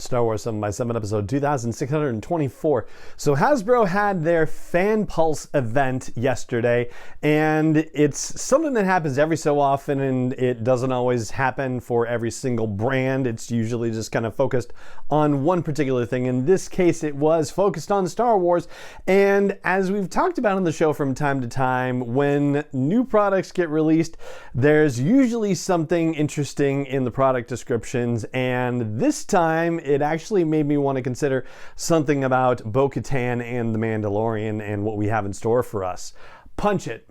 Star Wars 7x7, episode 2624. So Hasbro had their Fan Pulse event yesterday, and it's something that happens every so often, and it doesn't always happen for every single brand. It's usually just kind of focused on one particular thing. In this case, it was focused on Star Wars, and as we've talked about on the show from time to time, when new products get released, there's usually something interesting in the product descriptions, and this time it actually made me want to consider something about Bo-Katan and the Mandalorian and what we have in store for us. Punch it.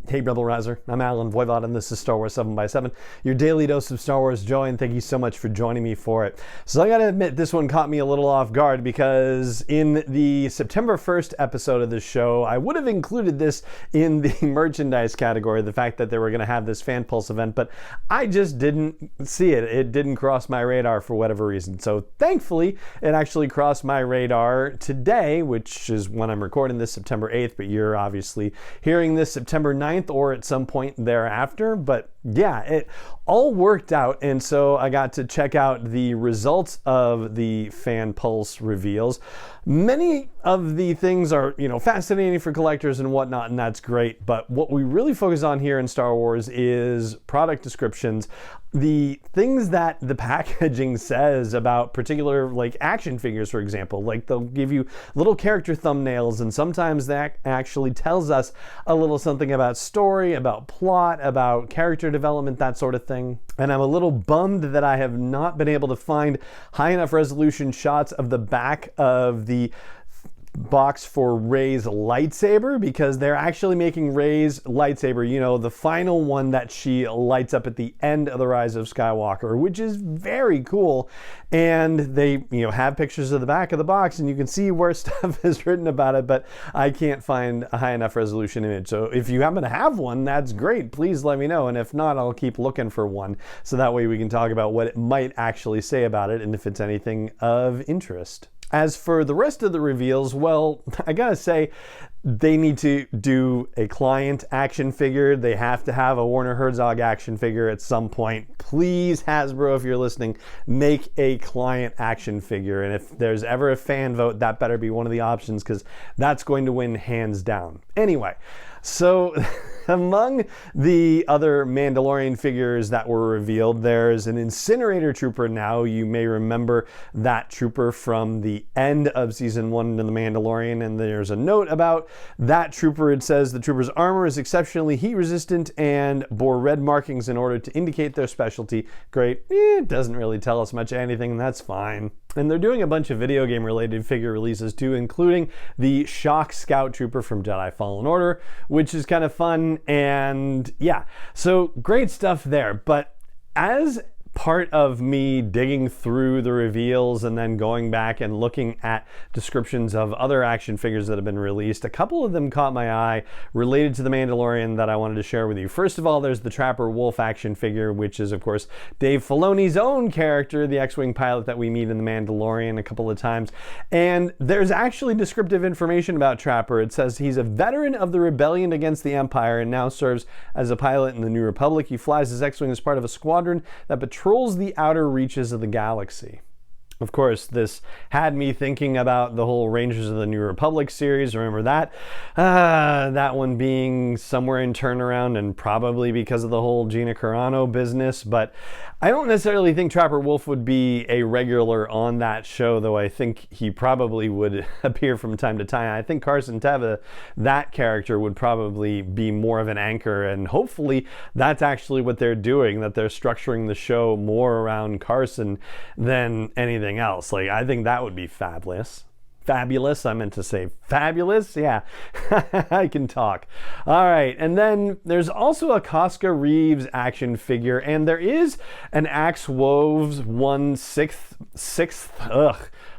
Hey Rebel Rouser, I'm Alan Voivod and this is Star Wars 7x7, your daily dose of Star Wars joy, and thank you so much for joining me for it. So I gotta admit, this one caught me a little off guard because in the September 1st episode of the show, I would have included this in the merchandise category, the fact that they were gonna have this Fan Pulse event, but I just didn't see it. It didn't cross my radar for whatever reason. So thankfully, it actually crossed my radar today, which is when I'm recording this, September 8th, but you're obviously hearing this September 9th or at some point thereafter. But yeah, it all worked out, and so I got to check out the results of the Fan Pulse reveals. Many of the things are, fascinating for collectors and whatnot, and that's great, but what we really focus on here in Star Wars is product descriptions, the things that the packaging says about particular, like action figures, for example. Like they'll give you little character thumbnails, and sometimes that actually tells us a little something about story, about plot, about character development, that sort of thing. And I'm a little bummed that I have not been able to find high enough resolution shots of the back of the box for Rey's lightsaber, because they're actually making Rey's lightsaber, the final one that she lights up at the end of The Rise of Skywalker, which is very cool. And they, have pictures of the back of the box, and you can see where stuff is written about it, but I can't find a high enough resolution image. So if you happen to have one, that's great. Please let me know. And if not, I'll keep looking for one, so that way we can talk about what it might actually say about it and if it's anything of interest. As for the rest of the reveals, well, I gotta say, they need to do a client action figure. They have to have a Werner Herzog action figure at some point. Please, Hasbro, if you're listening, make a client action figure. And if there's ever a fan vote, that better be one of the options, because that's going to win hands down. Anyway, so among the other Mandalorian figures that were revealed, there's an incinerator trooper now. You may remember that trooper from the end of season 1 of The Mandalorian, and there's a note about that trooper. It says the trooper's armor is exceptionally heat resistant and bore red markings in order to indicate their specialty. Great. It doesn't really tell us much of anything, and that's fine. And they're doing a bunch of video game related figure releases too, including the Shock Scout Trooper from Jedi Fallen Order, which is kind of fun. And yeah, so great stuff there. But as part of me digging through the reveals and then going back and looking at descriptions of other action figures that have been released, a couple of them caught my eye related to The Mandalorian that I wanted to share with you. First of all, there's the Trapper Wolf action figure, which is, of course, Dave Filoni's own character, the X-Wing pilot that we meet in The Mandalorian a couple of times. And there's actually descriptive information about Trapper. It says he's a veteran of the rebellion against the Empire and now serves as a pilot in the New Republic. He flies his X-Wing as part of a squadron that patrols the outer reaches of the galaxy. Of course, this had me thinking about the whole Rangers of the New Republic series. Remember that? That one being somewhere in turnaround, and probably because of the whole Gina Carano business. But I don't necessarily think Trapper Wolf would be a regular on that show, though I think he probably would appear from time to time. I think Carson Teva, that character, would probably be more of an anchor, and hopefully that's actually what they're doing, that they're structuring the show more around Carson than anything else. Like, I think that would be fabulous. I meant to say fabulous. Yeah, I can talk. All right, and then there's also a Casca Reeves action figure, and there is an Axe Woves 1/6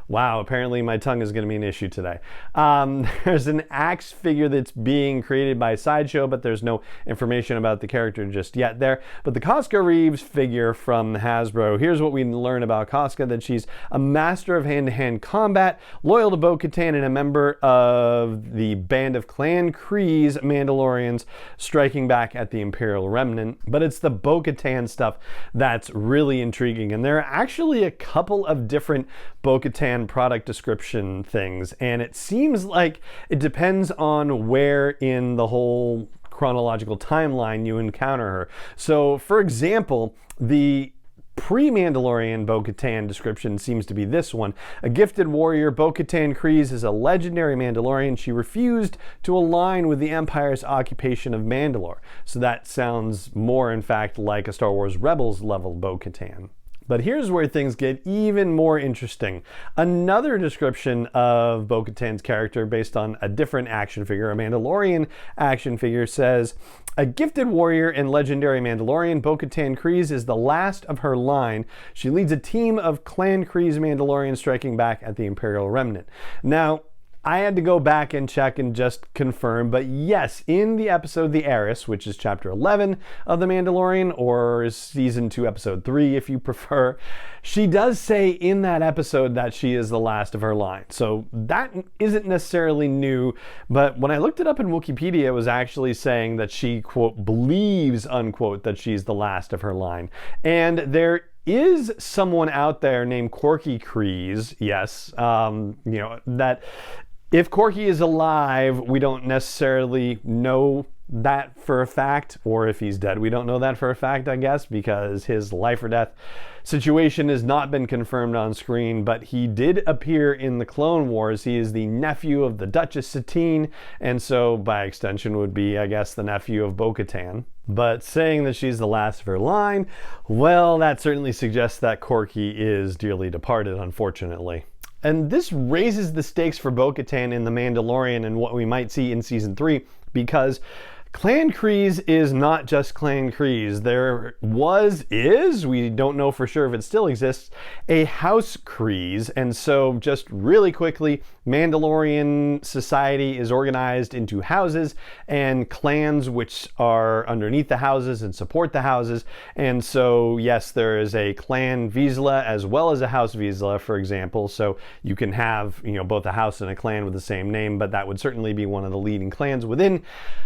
Wow, apparently my tongue is going to be an issue today. There's an axe figure that's being created by Sideshow, but there's no information about the character just yet there. But the Casca Reeves figure from Hasbro, here's what we learn about Casca, that she's a master of hand-to-hand combat, loyal to Bo-Katan, and a member of the band of Clan Kree's Mandalorians striking back at the Imperial Remnant. But it's the Bo-Katan stuff that's really intriguing, and there are actually a couple of different Bo-Katan product description things, and it seems like it depends on where in the whole chronological timeline you encounter her. So, for example, the pre-Mandalorian Bo-Katan description seems to be this one. A gifted warrior, Bo-Katan Kryze is a legendary Mandalorian. She refused to align with the Empire's occupation of Mandalore. So that sounds more, in fact, like a Star Wars Rebels level Bo-Katan. But here's where things get even more interesting. Another description of Bo-Katan's character based on a different action figure, a Mandalorian action figure, says, a gifted warrior and legendary Mandalorian, Bo-Katan Kryze is the last of her line. She leads a team of Clan Kree's Mandalorians striking back at the Imperial Remnant. Now, I had to go back and check and just confirm, but yes, in the episode The Heiress, which is chapter 11 of The Mandalorian, or season 2, episode 3 if you prefer, she does say in that episode that she is the last of her line. So that isn't necessarily new, but when I looked it up in Wikipedia, it was actually saying that she, quote, believes, unquote, that she's the last of her line. And there is someone out there named Corky Kryze, yes, that if Corky is alive, we don't necessarily know that for a fact, or if he's dead, we don't know that for a fact, I guess, because his life or death situation has not been confirmed on screen, but he did appear in the Clone Wars. He is the nephew of the Duchess Satine, and so by extension would be, I guess, the nephew of Bo-Katan. But saying that she's the last of her line, well, that certainly suggests that Corky is dearly departed, unfortunately. And this raises the stakes for Bo-Katan in The Mandalorian and what we might see in Season 3, because Clan Kryze is not just Clan Kryze. There is, we don't know for sure if it still exists, a House Kryze. And so just really quickly, Mandalorian society is organized into houses and clans which are underneath the houses and support the houses. And so yes, there is a Clan Vizsla as well as a House Vizsla, for example. So you can have, both a house and a clan with the same name, but that would certainly be one of the leading clans within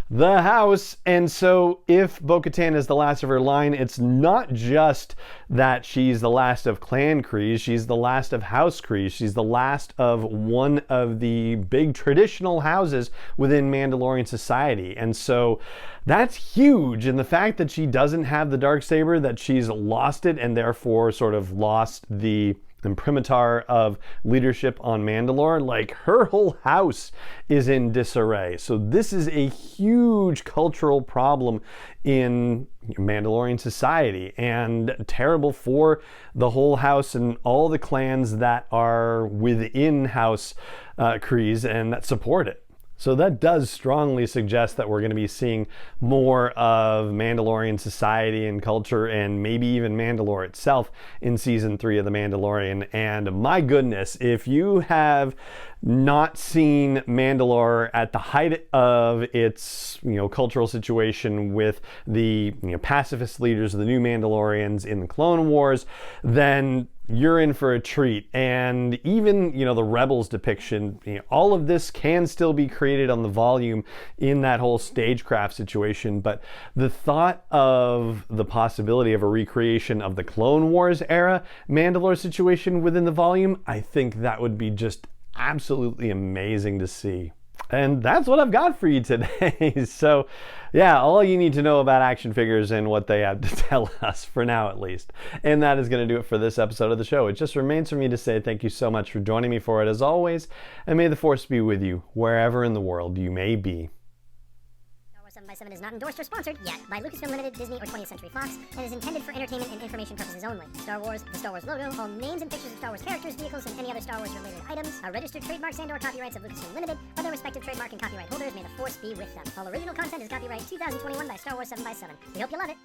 the house. And so if Bo-Katan is the last of her line, it's not just that she's the last of Clan Kryze, she's the last of House Kryze, she's the last of one of the big traditional houses within Mandalorian society. And so that's huge. And the fact that she doesn't have the Darksaber, that she's lost it and therefore sort of lost the imprimatur of leadership on Mandalore, like her whole house is in disarray. So this is a huge cultural problem in Mandalorian society, and terrible for the whole house and all the clans that are within House Kryze and that support it. So that does strongly suggest that we're going to be seeing more of Mandalorian society and culture, and maybe even Mandalore itself in Season 3 of The Mandalorian. And my goodness, if you have not seen Mandalore at the height of its cultural situation with the pacifist leaders of the new Mandalorians in the Clone Wars, then you're in for a treat. And even the Rebels depiction, all of this can still be created on the volume in that whole stagecraft situation. But the thought of the possibility of a recreation of the Clone Wars era Mandalore situation within the volume, I think that would be just absolutely amazing to see. And that's what I've got for you today. So yeah, all you need to know about action figures and what they have to tell us, for now at least. And that is going to do it for this episode of the show. It just remains for me to say thank you so much for joining me for it as always, and may the Force be with you wherever in the world you may be. 7x7 is not endorsed or sponsored yet by Lucasfilm Limited, Disney, or 20th Century Fox, and is intended for entertainment and information purposes only. Star Wars, the Star Wars logo, all names and pictures of Star Wars characters, vehicles, and any other Star Wars related items are registered trademarks and/or copyrights of Lucasfilm Limited, or their respective trademark and copyright holders. May the Force be with them. All original content is copyright 2021 by Star Wars 7x7. We hope you love it.